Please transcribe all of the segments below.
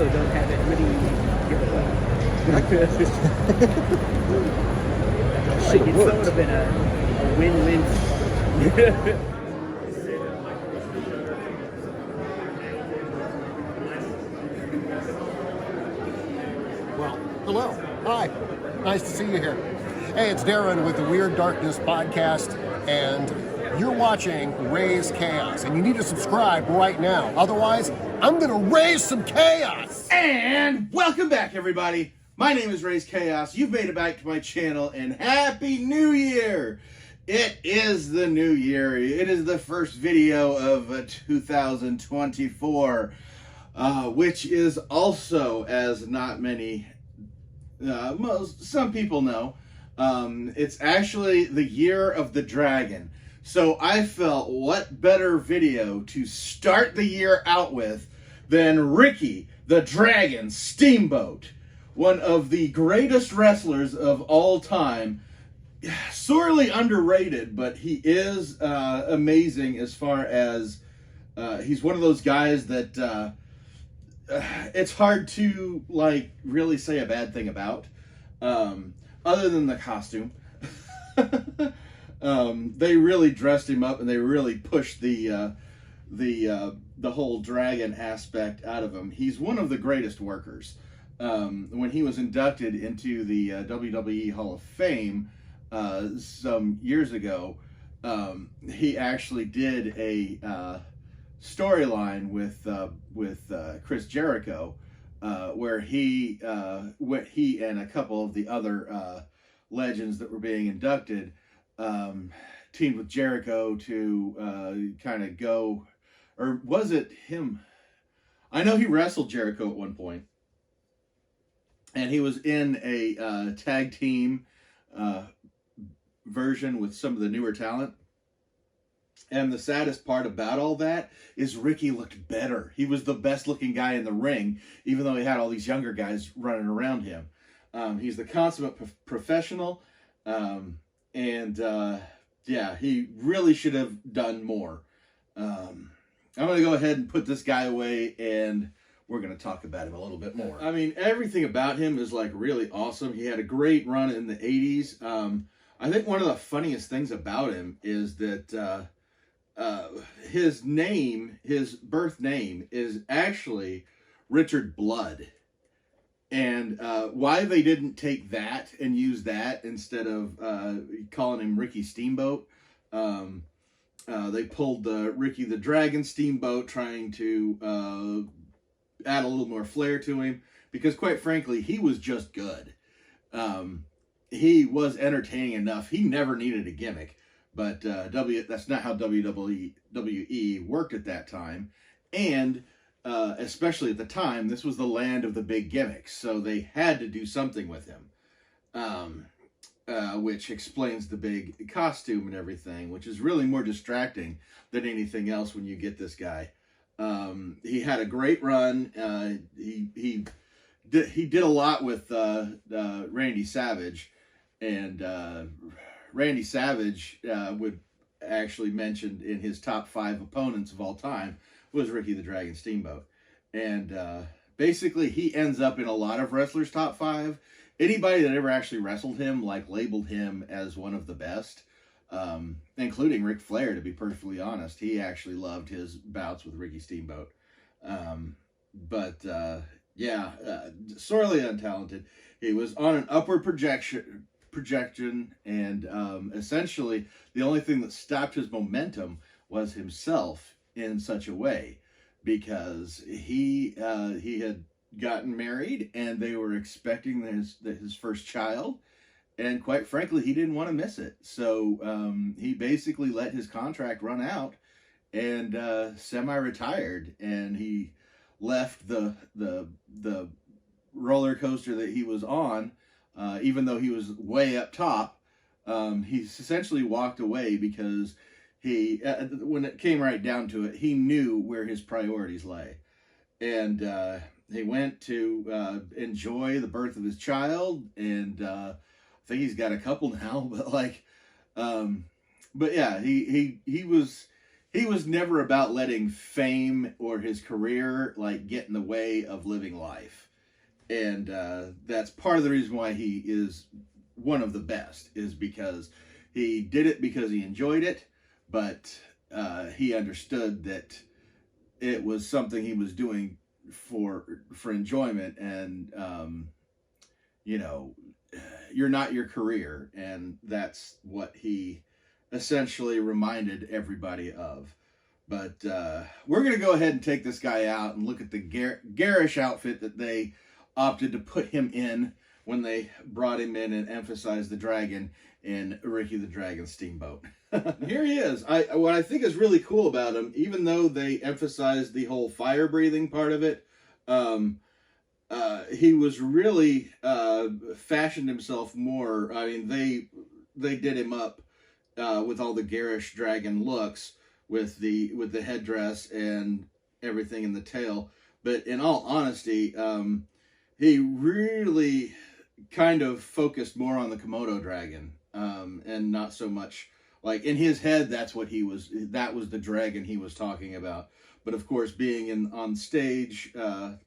also don't have it really giveaway. Like it's sort of been a win-win. Well, hello. Hi. Nice to see you here. Hey, it's Darren with the Weird Darkness podcast, and you're watching Raze Chaos, and you need to subscribe right now. Otherwise, I'm going to raise some chaos. And welcome back, everybody. My name is Raze Chaos. You've made it back to my channel, and Happy New Year! It is the new year. It is the first video of 2024, which is also, as not many, some people know, it's actually the year of the dragon. So I felt, what better video to start the year out with than Ricky the Dragon Steamboat, one of the greatest wrestlers of all time. Sorely underrated, but he is amazing as far as he's one of those guys that it's hard to like really say a bad thing about, other than the costume. They really dressed him up and they really pushed the whole dragon aspect out of him. He's one of the greatest workers. When he was inducted into the WWE Hall of Fame some years ago, he actually did a storyline with Chris Jericho, where he and a couple of the other legends that were being inducted teamed with Jericho to kind of go, or was it him? I know he wrestled Jericho at one point, and he was in a tag team version with some of the newer talent. And the saddest part about all that is Ricky looked better. He was the best looking guy in the ring, even though he had all these younger guys running around him. He's the consummate professional. Yeah, he really should have done more. I'm going to go ahead and put this guy away, and we're going to talk about him a little bit more. I mean, everything about him is like really awesome. He had a great run in the 80s. I think one of the funniest things about him is that his name, his birth name, is actually Richard Blood. And why they didn't take that and use that instead of calling him Ricky Steamboat, they pulled the Ricky the Dragon Steamboat, trying to add a little more flair to him, because quite frankly, he was just good. He was entertaining enough. He never needed a gimmick, but that's not how WWE worked at that time. And especially at the time, this was the land of the big gimmicks, so they had to do something with him, which explains the big costume and everything, which is really more distracting than anything else when you get this guy. He had a great run. He did a lot with Randy Savage, and Randy Savage would actually mentioned in his top 5 opponents of all time was Ricky the Dragon Steamboat. And basically he ends up in a lot of wrestlers' top 5. Anybody that ever actually wrestled him like labeled him as one of the best, including Ric Flair, to be perfectly honest. He actually loved his bouts with Ricky Steamboat. Yeah, sorely untalented. He was on an upward projection, and essentially the only thing that stopped his momentum was himself in such a way, because he had gotten married and they were expecting his first child, and quite frankly he didn't want to miss it, so he basically let his contract run out and semi-retired, and he left the roller coaster that he was on, even though he was way up top. He essentially walked away because he, when it came right down to it, he knew where his priorities lay. And he went to enjoy the birth of his child, and I think he's got a couple now, but like, but yeah, he he was never about letting fame or his career like get in the way of living life. And that's part of the reason why he is one of the best, is because he did it because he enjoyed it, but he understood that it was something he was doing for enjoyment, and you know, you're not your career, and that's what he essentially reminded everybody of. But we're going to go ahead and take this guy out and look at the garish outfit that they opted to put him in when they brought him in and emphasized the dragon in Ricky the Dragon Steamboat. Here he is. What I think is really cool about him, even though they emphasized the whole fire breathing part of it, he was really fashioned himself more. I mean, they did him up with all the garish dragon looks, with the headdress and everything in the tail. But in all honesty, he really kind of focused more on the Komodo dragon, and not so much like in his head. That was the dragon he was talking about. But of course, being on stage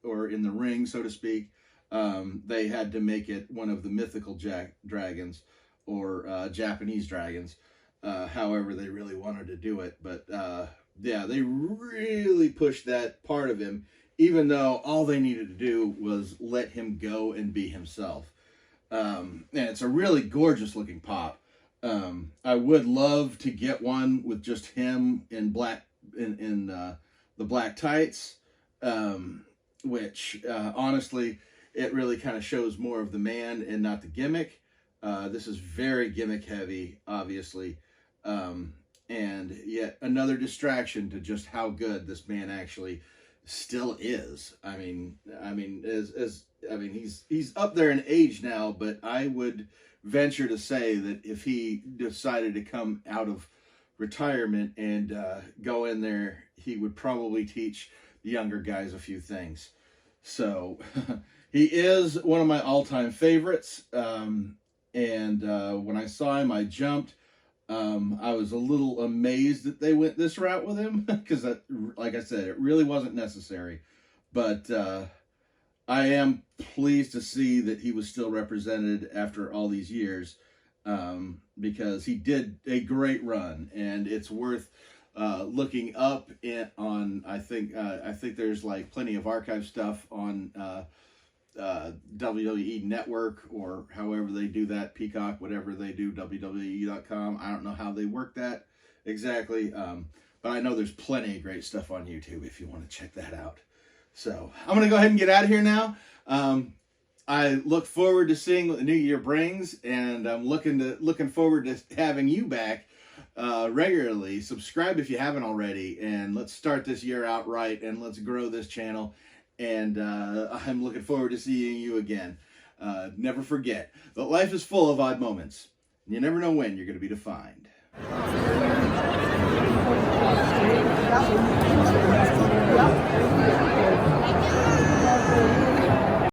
or in the ring, so to speak, they had to make it one of the mythical dragons, or Japanese dragons, however they really wanted to do it. But yeah, they really pushed that part of him, even though all they needed to do was let him go and be himself. And it's a really gorgeous looking pop. I would love to get one with just him in black, in the black tights, which honestly, it really kind of shows more of the man and not the gimmick. This is very gimmick heavy, obviously, and yet another distraction to just how good this man actually still is. I mean, he's up there in age now, but I would venture to say that if he decided to come out of retirement and go in there, he would probably teach the younger guys a few things. So he is one of my all-time favorites. And when I saw him, I jumped. I was a little amazed that they went this route with him, because, like I said, it really wasn't necessary. But I am pleased to see that he was still represented after all these years, because he did a great run, and it's worth looking up on. I think there's like plenty of archive stuff on WWE Network, or however they do that, Peacock, whatever they do, WWE.com. I don't know how they work that exactly, but I know there's plenty of great stuff on YouTube if you want to check that out. So I'm going to go ahead and get out of here now. I look forward to seeing what the new year brings, and I'm looking forward to having you back regularly. Subscribe if you haven't already, and let's start this year out right, and let's grow this channel. And I'm looking forward to seeing you again. Never forget that life is full of odd moments. You never know when you're going to be defined.